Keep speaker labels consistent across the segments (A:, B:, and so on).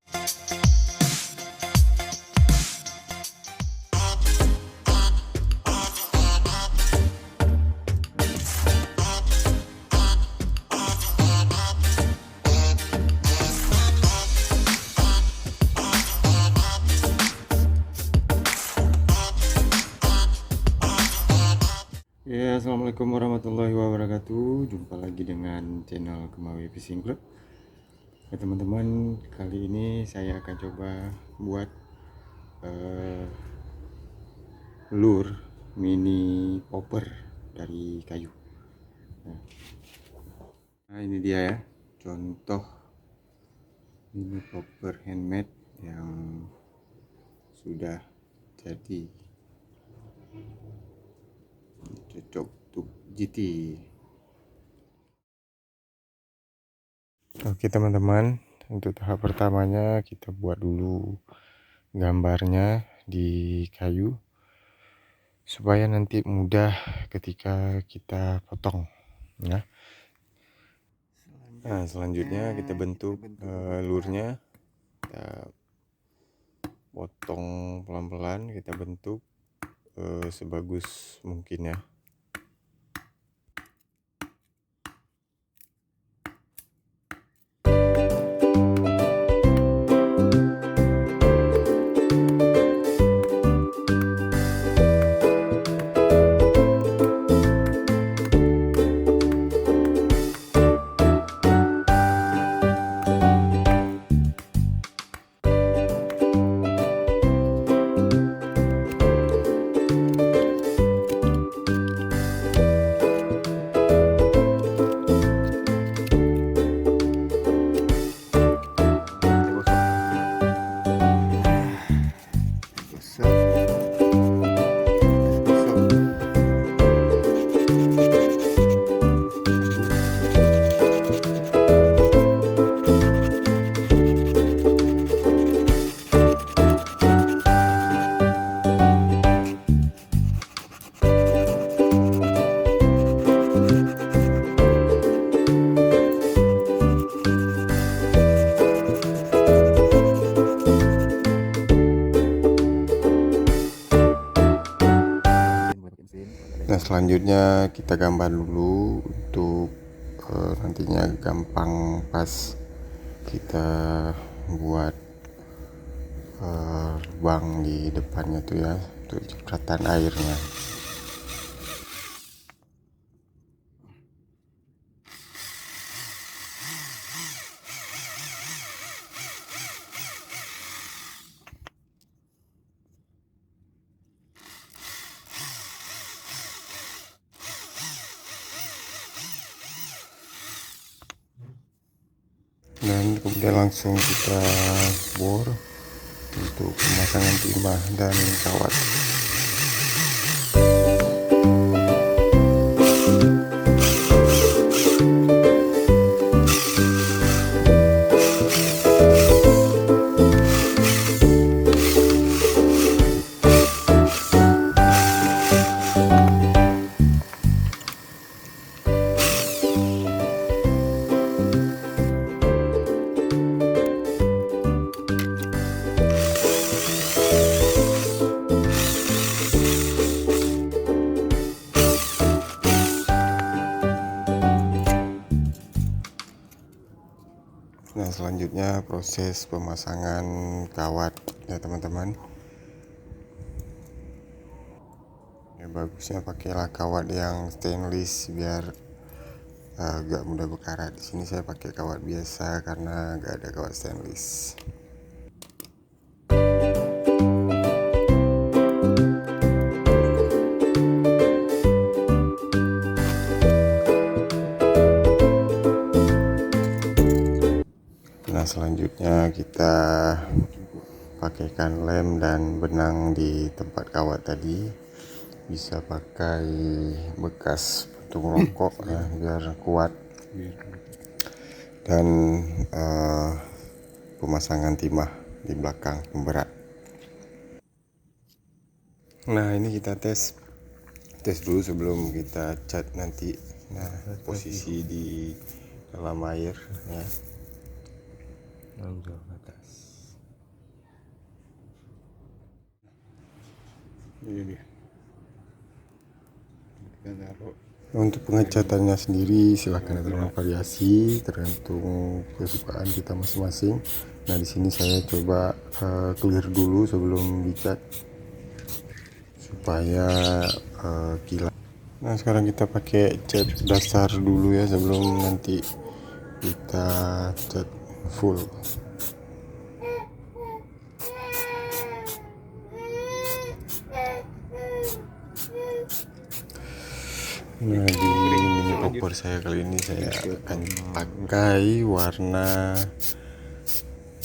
A: Ya, assalamualaikum warahmatullahi wabarakatuh. Jumpa lagi dengan channel Gemawi Fishing Club. Ya teman-teman, kali ini saya akan coba buat lure mini popper dari kayu. Nah ini dia ya, contoh mini popper handmade yang sudah jadi, cocok untuk GT. Oke teman-teman, untuk tahap pertamanya kita buat dulu gambarnya di kayu supaya nanti mudah ketika kita potong ya. Nah selanjutnya kita bentuk lurnya, kita potong pelan-pelan, kita bentuk sebagus mungkin ya. Nah selanjutnya kita gambar dulu untuk nantinya gampang pas kita buat lubang di depannya tuh ya, untuk cipratan airnya. Dan kemudian langsung kita bor untuk pemasangan timah dan kawat. Nah selanjutnya proses pemasangan kawat ya teman-teman. Ya bagusnya pakailah kawat yang stainless biar agak mudah berkarat. Di sini saya pakai kawat biasa karena gak ada kawat stainless. Nah selanjutnya kita pakaikan lem dan benang di tempat kawat tadi. Bisa pakai bekas puntung rokok ya, biar kuat. Dan pemasangan timah di belakang pemberat. Nah ini kita tes dulu sebelum kita cat nanti. Nah posisi di dalam air ya, langsung ke atas. Ini dia. Kita taruh.
B: Untuk pengecatannya sendiri silahkan ada variasi tergantung kesukaan kita masing-masing. Nah di sini saya coba clear dulu sebelum dicat supaya kilat. Nah sekarang kita pakai cat dasar dulu ya sebelum nanti kita cat full. Nah di mini popper saya kali ini saya akan pakai warna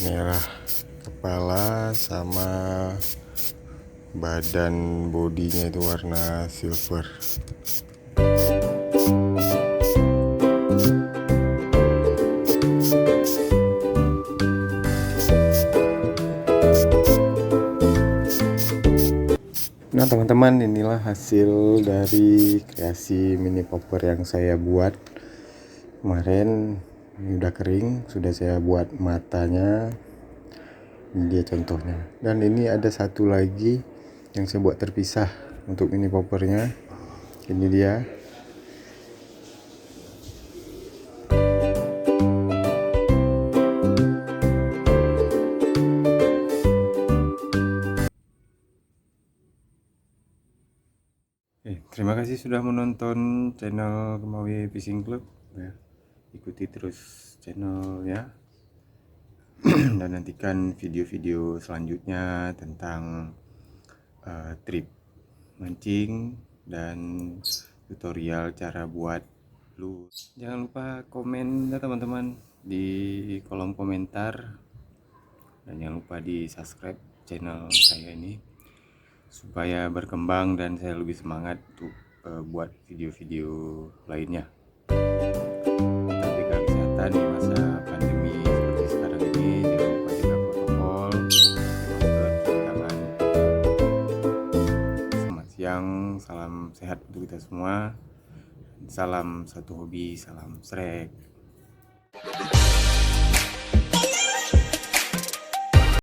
B: merah kepala sama badan bodinya itu warna silver. Nah teman-teman, inilah hasil dari kreasi mini popper yang saya buat kemarin. Ini udah kering, sudah saya buat matanya. Ini dia contohnya. Dan ini ada satu lagi yang saya buat terpisah untuk mini poppernya. Ini dia.
A: Terima kasih sudah menonton channel Gemawi Fishing Club ya. Ikuti terus channelnya dan nantikan video-video selanjutnya tentang trip mancing dan tutorial cara buat lure. Jangan lupa komen ya teman-teman di kolom komentar, dan jangan lupa di subscribe channel saya ini supaya berkembang dan saya lebih semangat untuk buat video-video lainnya. Tetap jaga kesehatan di masa pandemi seperti sekarang ini. Jangan lupa jaga protokol, pakai masker, cuci tangan. Selamat siang, salam sehat untuk kita semua. Salam satu hobi, salam srek.